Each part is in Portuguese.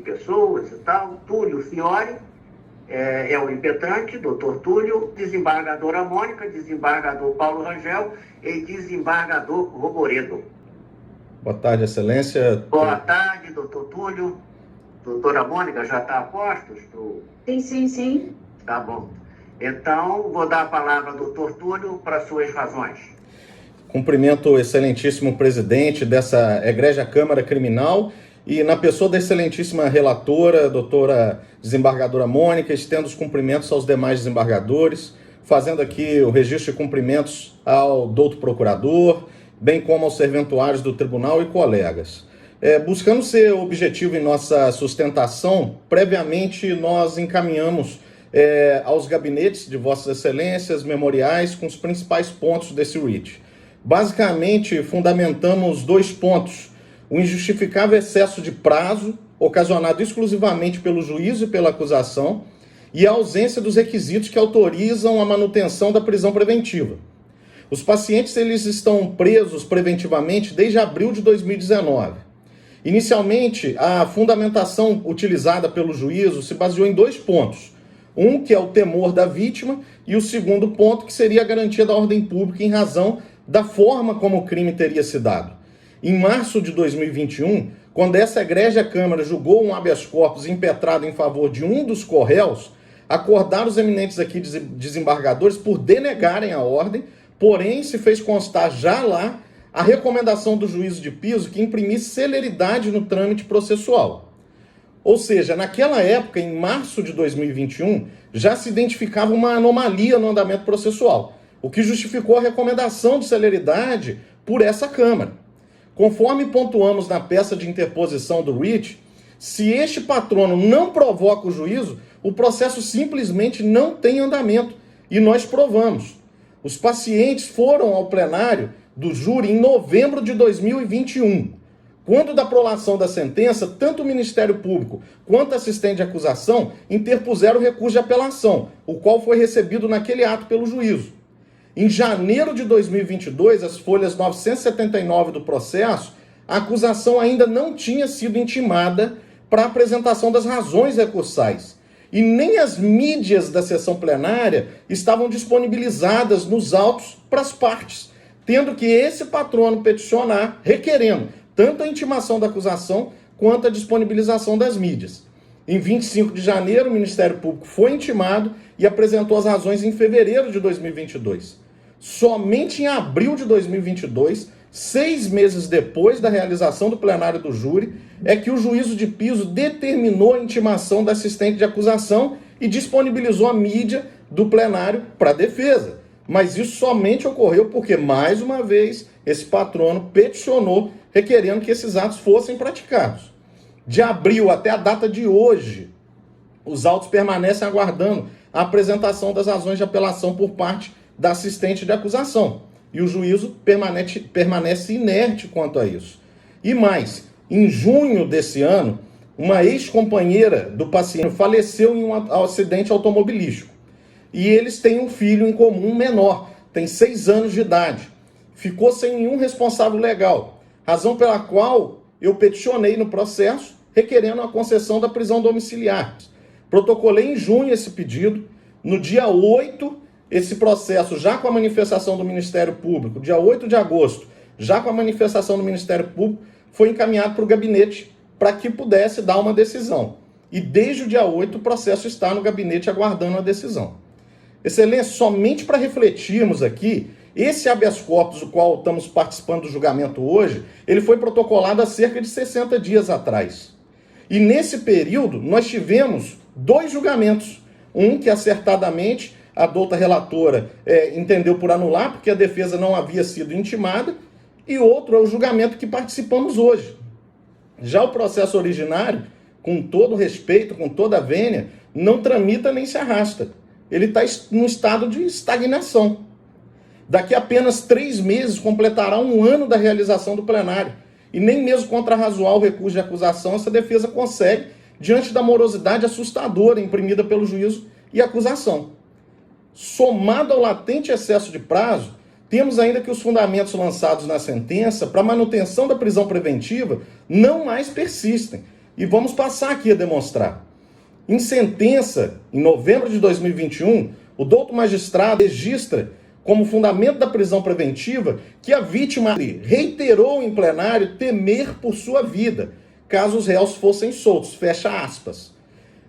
pessoas e tal. Túlio Fiore é o impetrante, doutor Túlio, desembargadora Mônica, desembargador Paulo Rangel e desembargador Rogoredo. Boa tarde, Excelência. Boa tarde, doutor Túlio. Doutora Mônica, já está a postos? Sim. Tá bom. Então, vou dar a palavra ao doutor Túlio para suas razões. Cumprimento o excelentíssimo presidente dessa egrégia Câmara Criminal e, na pessoa da excelentíssima relatora, doutora desembargadora Mônica, estendo os cumprimentos aos demais desembargadores, fazendo aqui o registro de cumprimentos ao doutor procurador, bem como aos serventuários do tribunal e colegas. Buscando ser objetivo em nossa sustentação, previamente nós encaminhamos aos gabinetes de Vossas Excelências memoriais com os principais pontos desse writ. Basicamente, fundamentamos 2 pontos: o injustificável excesso de prazo, ocasionado exclusivamente pelo juízo e pela acusação, e a ausência dos requisitos que autorizam a manutenção da prisão preventiva. Os pacientes eles estão presos preventivamente desde abril de 2019. Inicialmente, a fundamentação utilizada pelo juízo se baseou em 2 pontos. Um, que é o temor da vítima, e o segundo ponto, que seria a garantia da ordem pública em razão da forma como o crime teria se dado. Em março de 2021, quando essa egrégia Câmara julgou um habeas corpus impetrado em favor de um dos corréus, acordaram os eminentes aqui desembargadores por denegarem a ordem, porém se fez constar já lá a recomendação do juízo de piso que imprimisse celeridade no trâmite processual. Ou seja, naquela época, em março de 2021, já se identificava uma anomalia no andamento processual, o que justificou a recomendação de celeridade por essa Câmara. Conforme pontuamos na peça de interposição do writ, se este patrono não provoca o juízo, o processo simplesmente não tem andamento, e nós provamos. Os pacientes foram ao plenário do júri em novembro de 2021. Quando da prolação da sentença, tanto o Ministério Público quanto a assistente de acusação interpuseram recurso de apelação, o qual foi recebido naquele ato pelo juízo. Em janeiro de 2022, as folhas 979 do processo, a acusação ainda não tinha sido intimada para a apresentação das razões recursais. E nem as mídias da sessão plenária estavam disponibilizadas nos autos para as partes, tendo que esse patrono peticionar, requerendo tanto a intimação da acusação quanto a disponibilização das mídias. Em 25 de janeiro, o Ministério Público foi intimado e apresentou as razões em fevereiro de 2022. Somente em abril de 2022, 6 meses depois da realização do plenário do júri, é que o juízo de piso determinou a intimação da assistente de acusação e disponibilizou a mídia do plenário para a defesa. Mas isso somente ocorreu porque, mais uma vez, esse patrono peticionou requerendo que esses atos fossem praticados. De abril até a data de hoje, os autos permanecem aguardando a apresentação das razões de apelação por parte da assistente de acusação. E o juízo permanece inerte quanto a isso. E mais, em junho desse ano, uma ex-companheira do paciente faleceu em um acidente automobilístico. E eles têm um filho em comum menor, tem 6 anos de idade. Ficou sem nenhum responsável legal, razão pela qual eu peticionei no processo, requerendo a concessão da prisão domiciliar. Protocolei em junho esse pedido. No dia 8, esse processo, já com a manifestação do Ministério Público, dia 8 de agosto, já com a manifestação do Ministério Público, foi encaminhado para o gabinete para que pudesse dar uma decisão. E desde o dia 8, o processo está no gabinete aguardando a decisão. Excelência, somente para refletirmos aqui, esse habeas corpus, do qual estamos participando do julgamento hoje, ele foi protocolado há cerca de 60 dias atrás. E nesse período, nós tivemos 2 julgamentos. Um que acertadamente a douta relatora entendeu por anular, porque a defesa não havia sido intimada, e outro é o julgamento que participamos hoje. Já o processo originário, com todo respeito, com toda a vênia, não tramita nem se arrasta. Ele está num estado de estagnação. Daqui a apenas 3 meses completará 1 ano da realização do plenário. E nem mesmo contra razoar o recurso de acusação essa defesa consegue, diante da morosidade assustadora imprimida pelo juízo e acusação. Somado ao latente excesso de prazo, temos ainda que os fundamentos lançados na sentença para manutenção da prisão preventiva não mais persistem, E vamos passar aqui a demonstrar. Em sentença, em novembro de 2021, o douto magistrado registra como fundamento da prisão preventiva que a vítima reiterou em plenário temer por sua vida, caso os réus fossem soltos, fecha aspas.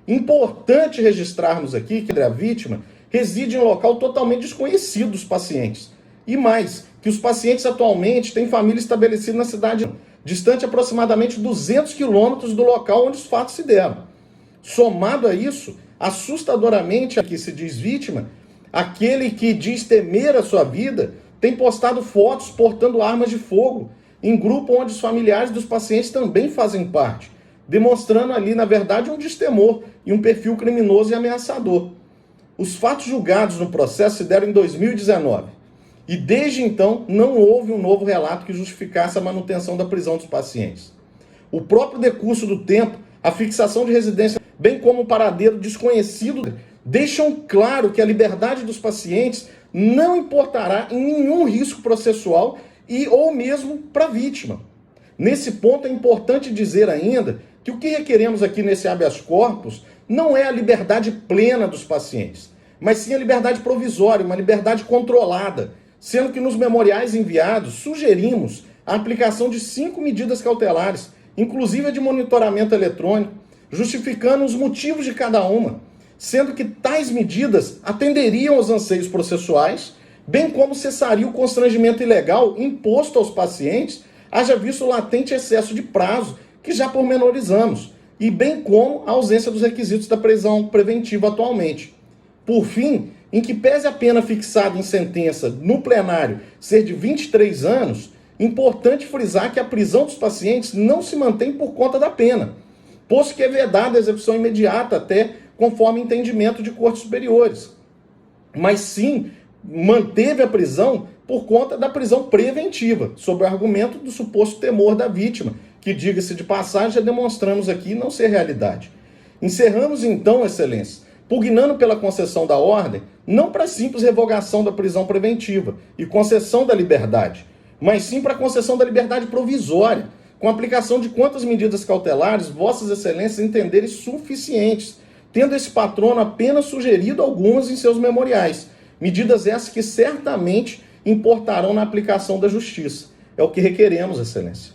Importante registrarmos aqui que a vítima reside em um local totalmente desconhecido dos pacientes. E mais, que os pacientes atualmente têm família estabelecida na cidade, distante aproximadamente 200 quilômetros do local onde os fatos se deram. Somado a isso, assustadoramente, aqui se diz vítima, aquele que diz temer a sua vida tem postado fotos portando armas de fogo em grupo onde os familiares dos pacientes também fazem parte, demonstrando ali, na verdade, um destemor e um perfil criminoso e ameaçador. Os fatos julgados no processo se deram em 2019 e desde então não houve um novo relato que justificasse a manutenção da prisão dos pacientes. O próprio decurso do tempo, a fixação de residência, bem como o paradeiro desconhecido, deixam claro que a liberdade dos pacientes não importará em nenhum risco processual e ou mesmo para a vítima. Nesse ponto é importante dizer ainda que o que requeremos aqui nesse habeas corpus não é a liberdade plena dos pacientes, mas sim a liberdade provisória, uma liberdade controlada, sendo que nos memoriais enviados sugerimos a aplicação de 5 medidas cautelares, inclusive a de monitoramento eletrônico, justificando os motivos de cada uma, sendo que tais medidas atenderiam aos anseios processuais, bem como cessaria o constrangimento ilegal imposto aos pacientes, haja visto o latente excesso de prazo, que já pormenorizamos, e bem como a ausência dos requisitos da prisão preventiva atualmente. Por fim, em que pese a pena fixada em sentença no plenário ser de 23 anos, importante frisar que a prisão dos pacientes não se mantém por conta da pena, posto que é vedada a execução imediata até conforme entendimento de cortes superiores, mas sim manteve a prisão por conta da prisão preventiva, sob o argumento do suposto temor da vítima, que, diga-se de passagem, já demonstramos aqui não ser realidade. Encerramos então, Excelência, pugnando pela concessão da ordem, não para simples revogação da prisão preventiva e concessão da liberdade, mas sim para a concessão da liberdade provisória, com aplicação de quantas medidas cautelares vossas excelências entenderem suficientes, tendo esse patrono apenas sugerido algumas em seus memoriais, medidas essas que certamente importarão na aplicação da justiça. É o que requeremos, excelência.